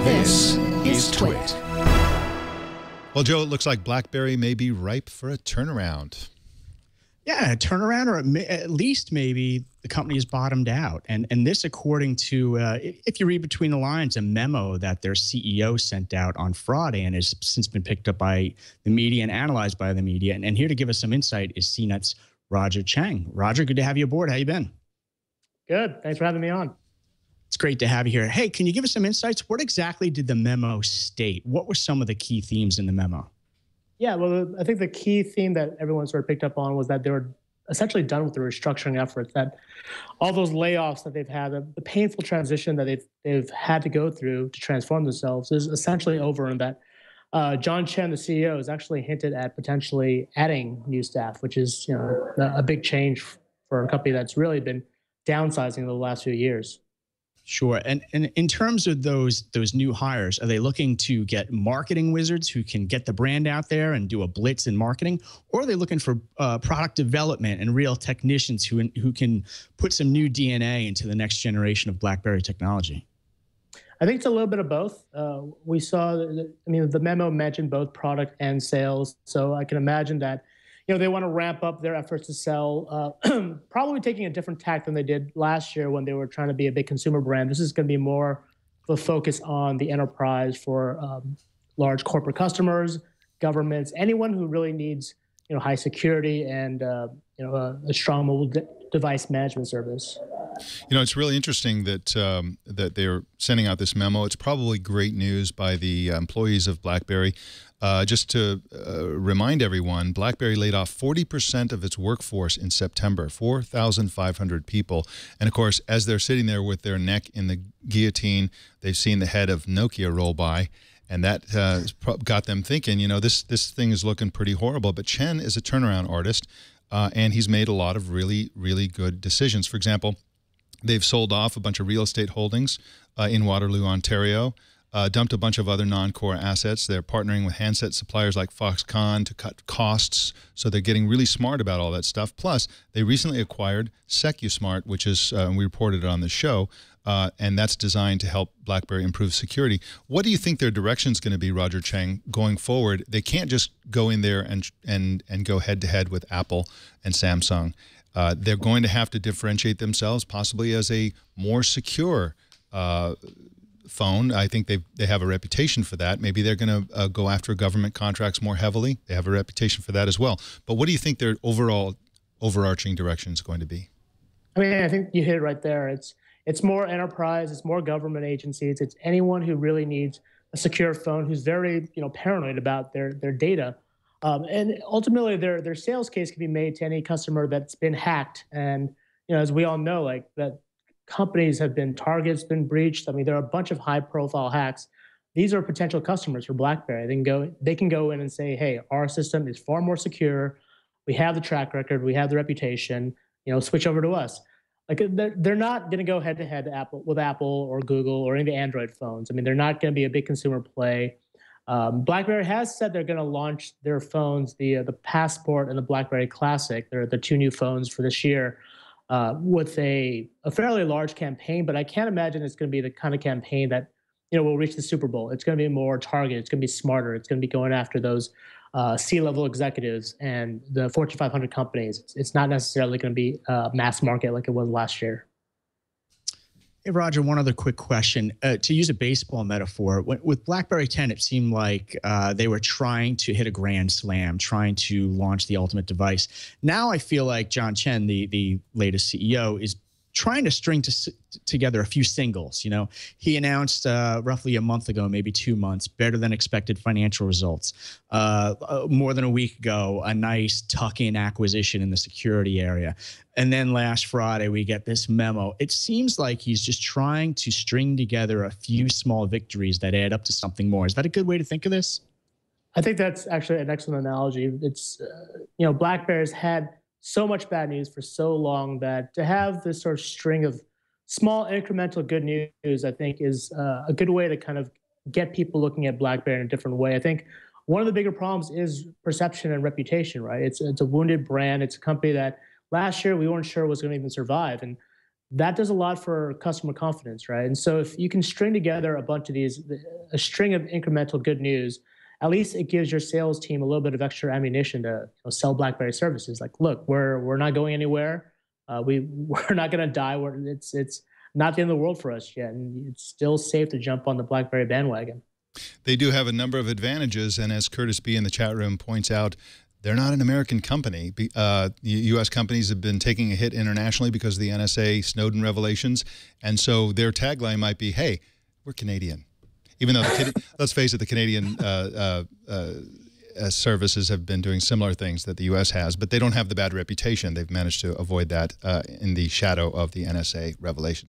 This is TWiT. Well, Joe, it looks like BlackBerry may be ripe for a turnaround. Yeah, a turnaround, or at least maybe the company has bottomed out. And this, according to, if you read between the lines, a memo that their CEO sent out on Friday and has since been picked up by the media and analyzed by the media. And here to give us some insight is CNET's Roger Cheng. Roger, good to have you aboard. How you been? Good. Thanks for having me on. It's great to have you here. Hey, can you give us some insights? What exactly did the memo state? What were some of the key themes in the memo? Yeah, well, I think the key theme that everyone sort of picked up on was that they were essentially done with the restructuring efforts, that all those layoffs that they've had, the painful transition that they've had to go through to transform themselves is essentially over, and that John Cheng, the CEO, has actually hinted at potentially adding new staff, which is a big change for a company that's really been downsizing the last few years. Sure. And in terms of those new hires, are they looking to get marketing wizards who can get the brand out there and do a blitz in marketing? Or are they looking for product development and real technicians who can put some new DNA into the next generation of BlackBerry technology? I think it's a little bit of both. We saw, the memo mentioned both product and sales. So I can imagine that they want to ramp up their efforts to sell, probably taking a different tack than they did last year when they were trying to be a big consumer brand. This is going to be more of a focus on the enterprise for large corporate customers, governments, anyone who really needs high security and a strong mobile device management service. It's really interesting that that they're sending out this memo. It's probably great news by the employees of BlackBerry. Just to remind everyone, BlackBerry laid off 40% of its workforce in September, 4,500 people. And of course, as they're sitting there with their neck in the guillotine, they've seen the head of Nokia roll by. And that got them thinking, this thing is looking pretty horrible. But Chen is a turnaround artist, and he's made a lot of really, really good decisions. For example, they've sold off a bunch of real estate holdings in Waterloo, Ontario, dumped a bunch of other non-core assets. They're partnering with handset suppliers like Foxconn to cut costs, so they're getting really smart about all that stuff. Plus, they recently acquired SecuSmart, which is, we reported it on the show, and that's designed to help BlackBerry improve security. What do you think their direction is going to be, Roger Cheng, going forward? They can't just go in there and go head-to-head with Apple and Samsung. They're going to have to differentiate themselves, possibly as a more secure phone. I think they have a reputation for that. Maybe they're going to go after government contracts more heavily. They have a reputation for that as well. But what do you think their overarching direction is going to be? I think you hit it right there. It's more enterprise. It's more government agencies. It's anyone who really needs a secure phone, who's very paranoid about their data. And ultimately, their sales case can be made to any customer that's been hacked. And as we all know, that companies have been targets, been breached. There are a bunch of high-profile hacks. These are potential customers for BlackBerry. They can go in and say, "Hey, our system is far more secure. We have the track record. We have the reputation. Switch over to us." They're not going to go head-to-head with Apple or Google or any of the Android phones. They're not going to be a big consumer play. BlackBerry has said they're going to launch their phones, the Passport and the BlackBerry Classic. They're the two new phones for this year with a fairly large campaign. But I can't imagine it's going to be the kind of campaign that will reach the Super Bowl. It's going to be more targeted. It's going to be smarter. It's going to be going after those C-level executives and the Fortune 500 companies. It's not necessarily going to be mass market like it was last year. Hey, Roger, one other quick question. To use a baseball metaphor, with BlackBerry 10, it seemed like they were trying to hit a grand slam, trying to launch the ultimate device. Now I feel like John Chen, the latest CEO, is trying to string together a few singles. He announced roughly a month ago, maybe 2 months, better than expected financial results. More than a week ago, a nice tuck-in acquisition in the security area. And then last Friday, we get this memo. It seems like he's just trying to string together a few small victories that add up to something more. Is that a good way to think of this? I think that's actually an excellent analogy. It's, BlackBerry's had so much bad news for so long that to have this sort of string of small incremental good news, I think, is a good way to kind of get people looking at BlackBerry in a different way. I think one of the bigger problems is perception and reputation, right? It's a wounded brand. It's a company that last year we weren't sure was going to even survive. And that does a lot for customer confidence, right? And so if you can string together a bunch of these, a string of incremental good news, at least it gives your sales team a little bit of extra ammunition to sell BlackBerry services. Like, look, we're not going anywhere. We're not going to die. It's not the end of the world for us yet, and it's still safe to jump on the BlackBerry bandwagon. They do have a number of advantages, and as Curtis B. in the chat room points out, they're not an American company. U.S. companies have been taking a hit internationally because of the NSA Snowden revelations, and so their tagline might be, hey, we're Canadian. Even though, let's face it, the Canadian services have been doing similar things that the U.S. has, but they don't have the bad reputation. They've managed to avoid that in the shadow of the NSA revelation.